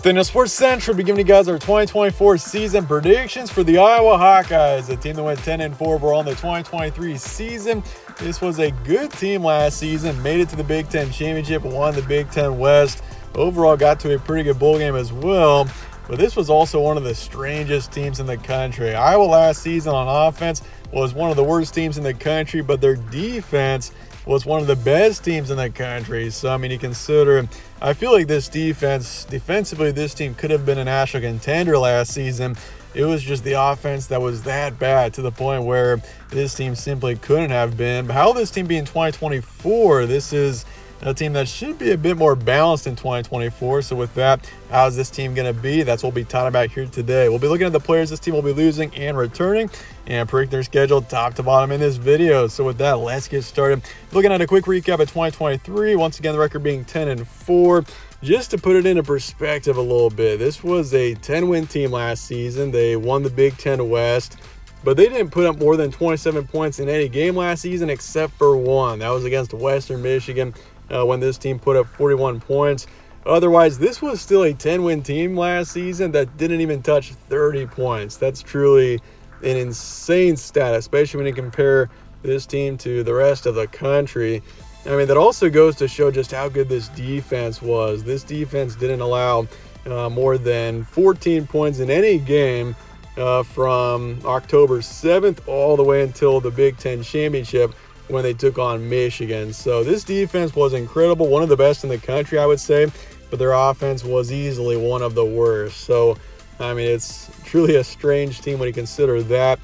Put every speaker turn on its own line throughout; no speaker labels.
Within Sports Central, be giving you guys our 2024 season predictions for the Iowa Hawkeyes, a team that went 10-4 overall in the 2023 season. This was a good team last season, made it to the Big Ten Championship, won the Big Ten West. Overall, got to a pretty good bowl game as well. But this was also one of the strangest teams in the country. Iowa last season on offense was one of the worst teams in the country, but their defense was one of the best teams in the country. So, I mean, you consider, I feel like this defensively, this team could have been a national contender last season. It was just the offense that was that bad to the point where this team simply couldn't have been. But how will this team be in 2024? This is a team that should be a bit more balanced in 2024. So with that, how's this team going to be? That's what we'll be talking about here today. We'll be looking at the players this team will be losing and returning and predict their schedule top to bottom in this video. So with that, let's get started. Looking at a quick recap of 2023. Once again, the record being 10-4. Just to put it into perspective a little bit, this was a 10-win team last season. They won the Big Ten West, but they didn't put up more than 27 points in any game last season except for one. That was against Western Michigan when this team put up 41 points. Otherwise, this was still a 10-win team last season that didn't even touch 30 points. That's truly an insane stat, especially when you compare this team to the rest of the country. I mean, that also goes to show just how good this defense was. This defense didn't allow more than 14 points in any game from October 7th all the way until the Big Ten Championship when they took on Michigan. So this defense was incredible, one of the best in the country, I would say, but their offense was easily one of the worst. So, I mean, it's truly a strange team when you consider that.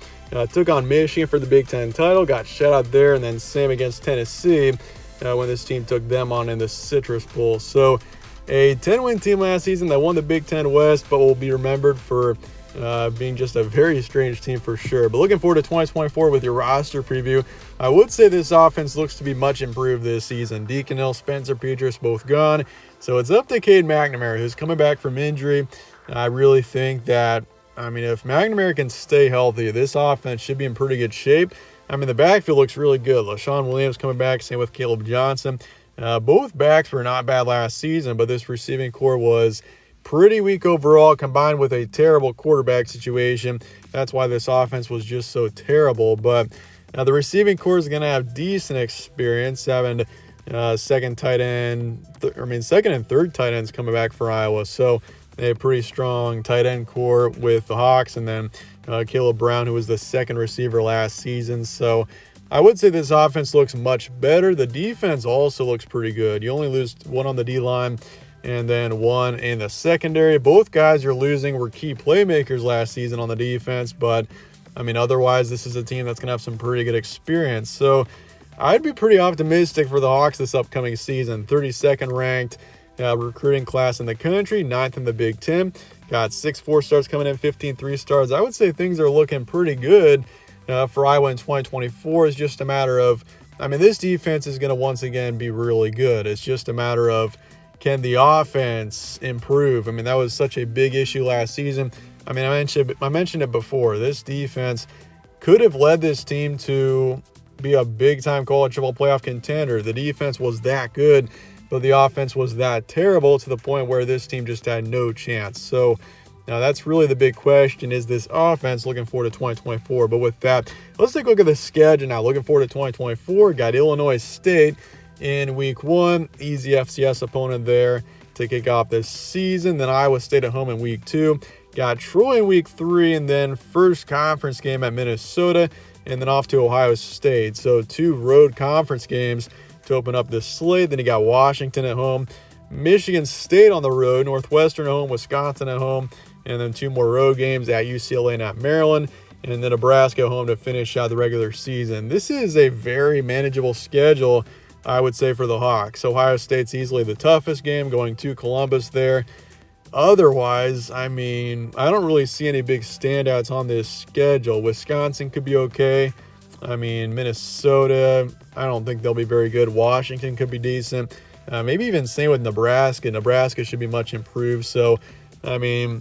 Took on Michigan for the Big Ten title, got shut out there, and then same against Tennessee when this team took them on in the Citrus Bowl. So a 10-win team last season that won the Big Ten West, but will be remembered for being just a very strange team for sure. But looking forward to 2024 with your roster preview. I would say this offense looks to be much improved this season. Deacon Hill, Spencer Petras both gone. So it's up to Cade McNamara, who's coming back from injury. I really think that, I mean, if McNamara can stay healthy, this offense should be in pretty good shape. I mean, the backfield looks really good. LaShawn Williams coming back, same with Caleb Johnson. Both backs were not bad last season, but this receiving core was pretty weak overall, combined with a terrible quarterback situation. That's why this offense was just so terrible. But the receiving core is going to have decent experience, having second and third tight ends coming back for Iowa. So they have a pretty strong tight end core with the Hawks, and then Caleb Brown, who was the second receiver last season. So I would say this offense looks much better. The defense also looks pretty good. You only lose one on the D-line and then one in the secondary. Both guys you're losing were key playmakers last season on the defense, but I mean, otherwise, this is a team that's going to have some pretty good experience. So I'd be pretty optimistic for the Hawks this upcoming season. 32nd ranked recruiting class in the country, 9th in the Big Ten. Got 6 4-stars coming in, 15 3-stars. I would say things are looking pretty good for Iowa in 2024. It's just a matter of, I mean, this defense is going to once again be really good. It's just a matter of, can the offense improve? I mean, that was such a big issue last season. I mean, I mentioned it before. This defense could have led this team to be a big-time college football playoff contender. The defense was that good, but the offense was that terrible to the point where this team just had no chance. So now that's really the big question, is this offense looking forward to 2024? But with that, let's take a look at the schedule now. Looking forward to 2024. Got Illinois State in week 1, easy FCS opponent there to kick off this season. Then Iowa State at home in week 2. Got Troy in week 3, and then first conference game at Minnesota, and then off to Ohio State. So 2 road conference games to open up this slate. Then you got Washington at home, Michigan State on the road, Northwestern at home, Wisconsin at home, and then 2 more road games at UCLA and at Maryland, and then Nebraska home to finish out the regular season. This is a very manageable schedule, I would say, for the Hawks. Ohio State's easily the toughest game, going to Columbus there. Otherwise, I mean, I don't really see any big standouts on this schedule. Wisconsin could be okay. I mean, Minnesota, I don't think they'll be very good. Washington could be decent. Maybe even same with Nebraska. Nebraska should be much improved. So, I mean,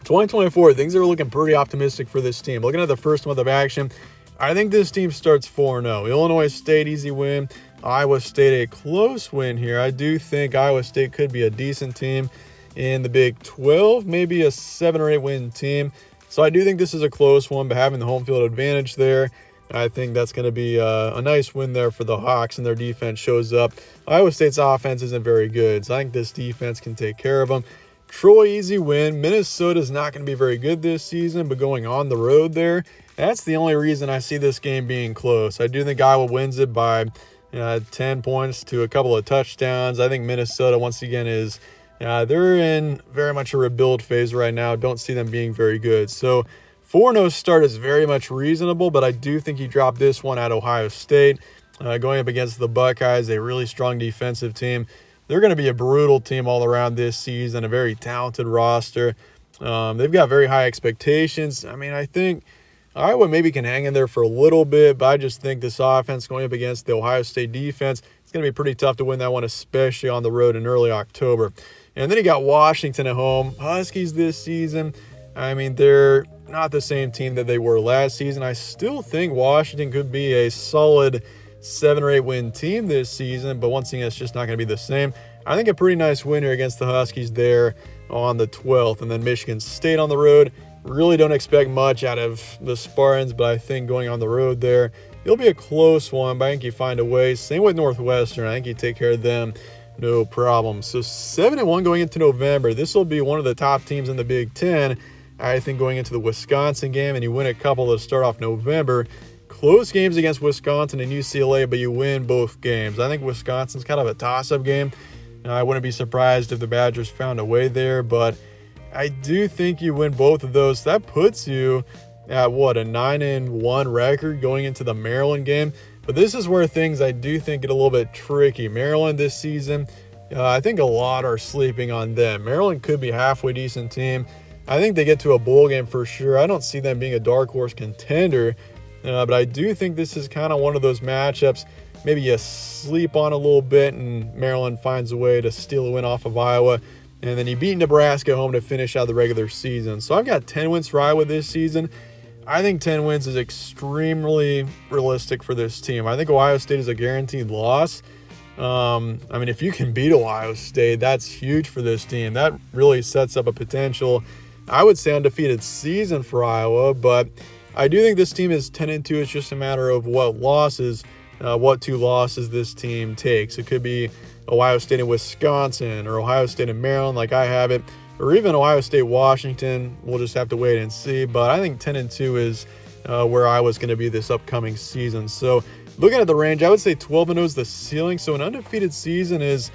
2024, things are looking pretty optimistic for this team. Looking at the first month of action, I think this team starts 4-0. Illinois State, easy win. Iowa State, a close win here. I do think Iowa State could be a decent team. In the Big 12, maybe a 7 or 8 win team. So I do think this is a close one, but having the home field advantage there, I think that's going to be a nice win there for the Hawks, and their defense shows up. Iowa State's offense isn't very good, so I think this defense can take care of them. Troy, easy win. Minnesota's not going to be very good this season, but going on the road there, that's the only reason I see this game being close. I do think Iowa wins it by 10 points to a couple of touchdowns. I think Minnesota, once again, is they're in very much a rebuild phase right now. Don't see them being very good. So 4-0 start is very much reasonable, but I do think you drop this one at Ohio State. Going up against the Buckeyes, a really strong defensive team. They're going to be a brutal team all around this season, a very talented roster. They've got very high expectations. I mean, I think Iowa maybe can hang in there for a little bit, but I just think this offense going up against the Ohio State defense, it's going to be pretty tough to win that one, especially on the road in early October. And then you got Washington at home. Huskies this season, I mean, they're not the same team that they were last season. I still think Washington could be a solid 7 or 8 win team this season, but once again, it's just not going to be the same. I think a pretty nice win here against the Huskies there on the 12th, and then Michigan State on the road. Really don't expect much out of the Spartans, but I think going on the road there, it'll be a close one, but I think you find a way. Same with Northwestern. I think you take care of them, no problem. So 7-1 going into November. This will be one of the top teams in the Big Ten. I think going into the Wisconsin game, and you win a couple to start off November. Close games against Wisconsin and UCLA, but you win both games. I think Wisconsin's kind of a toss-up game. I wouldn't be surprised if the Badgers found a way there, but I do think you win both of those. That puts you at, a 9-1 record going into the Maryland game. But this is where things I do think get a little bit tricky. Maryland this season, I think a lot are sleeping on them. Maryland could be a halfway decent team. I think they get to a bowl game for sure. I don't see them being a dark horse contender, but I do think this is kind of one of those matchups. Maybe you sleep on a little bit and Maryland finds a way to steal a win off of Iowa. And then you beat Nebraska at home to finish out the regular season. So I've got 10 wins for Iowa this season. I think 10 wins is extremely realistic for this team. I think Ohio State is a guaranteed loss. I mean, if you can beat Ohio State, that's huge for this team. That really sets up a potential, I would say, undefeated season for Iowa. But I do think this team is 10-2. It's just a matter of what two losses this team takes. It could be Ohio State and Wisconsin, or Ohio State and Maryland like I have it, or even Ohio State Washington. We'll just have to wait and see. But I think 10-2 is where Iowa's going to be this upcoming season. So looking at the range, I would say 12-0 is the ceiling. So an undefeated season is,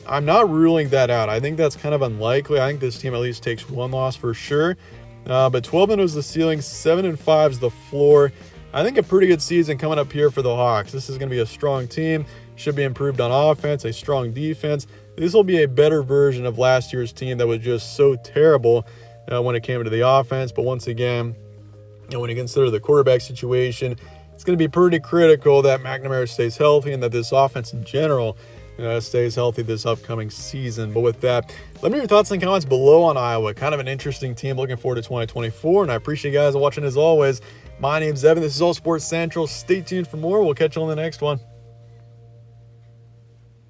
I'm not ruling that out. I think that's kind of unlikely. I think this team at least takes one loss for sure. But 12-0 is the ceiling, 7-5 is the floor. I think a pretty good season coming up here for the Hawks. This is going to be a strong team. Should be improved on offense, a strong defense. This will be a better version of last year's team that was just so terrible when it came to the offense. But once again, when you consider the quarterback situation, it's going to be pretty critical that McNamara stays healthy and that this offense in general stays healthy this upcoming season. But with that, let me know your thoughts and comments below on Iowa. Kind of an interesting team. Looking forward to 2024, and I appreciate you guys watching as always. My name's Evan. This is All Sports Central. Stay tuned for more. We'll catch you on the next one.